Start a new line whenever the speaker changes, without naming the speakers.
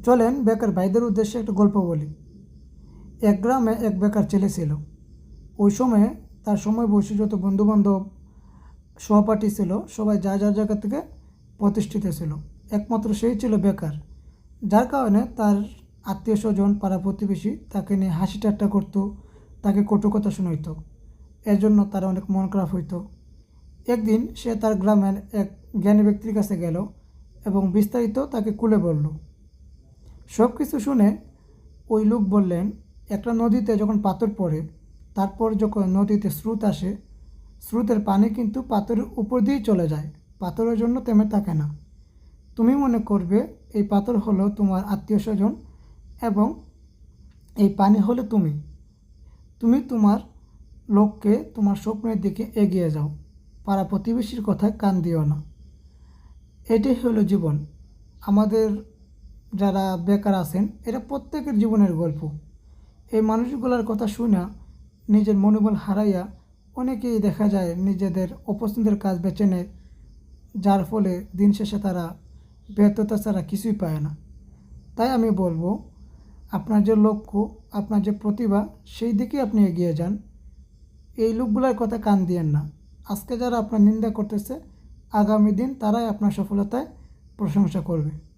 চলেন বেকার ভাইদের উদ্দেশ্যে একটা গল্প বলি। এক গ্রামে এক বেকার ছেলে ছিল। ওই সময়ে তার সময় বয়সী যত বন্ধুবান্ধব সহপাঠী ছিল সবাই যার যার জায়গা থেকে প্রতিষ্ঠিত ছিল, একমাত্র সেই ছিল বেকার। যার কারণে তার আত্মীয় স্বজন পাড়া প্রতিবেশী তাকে নিয়ে হাসি ঠাট্টা করতো, তাকে কটু কথা শোনাইতো। এর জন্য তার অনেক মন খারাপ হইতো। একদিন সে তার গ্রামের এক জ্ঞানী ব্যক্তির কাছে গেল এবং বিস্তারিত তাকে খুলে বলল। সব কিছু শুনে ওই লোক বললেন, একটা নদীতে যখন পাথর পড়ে, তারপর যখন নদীতে স্রোত আসে, স্রোতের পানি কিন্তু পাথরের উপর দিয়েই চলে যায়, পাথরের জন্য থেমে থাকে না। তুমি মনে করবে এই পাথর হলো তোমার আত্মীয় স্বজন এবং এই পানি হলো তুমি। তুমি তোমার লক্ষ্যে, তোমার স্বপ্নের দিকে এগিয়ে যাও, পাড়া প্রতিবেশীর কথায় কান দিও না। এটাই হলো জীবন। আমাদের যারা বেকার আছেন এরা প্রত্যেকের জীবনের গল্প। এই মানুষগুলোর কথা শুনে নিজের মনোবল হারাইয়া অনেকেই দেখা যায় নিজেদের অপছন্দের কাজ বেছে নেয়, যার ফলে দিন শেষে তারা ব্যর্থতা ছাড়া কিছুই পায় না। তাই আমি বলবো, আপনার যে লক্ষ্য, আপনার যে প্রতিভা, সেই দিকে আপনি এগিয়ে যান। এই লোকগুলোর কথা কান দিয়েন না। আজকে যারা আপনার নিন্দা করতেছে, আগামী দিন তারাই আপনার সফলতায় প্রশংসা করবে।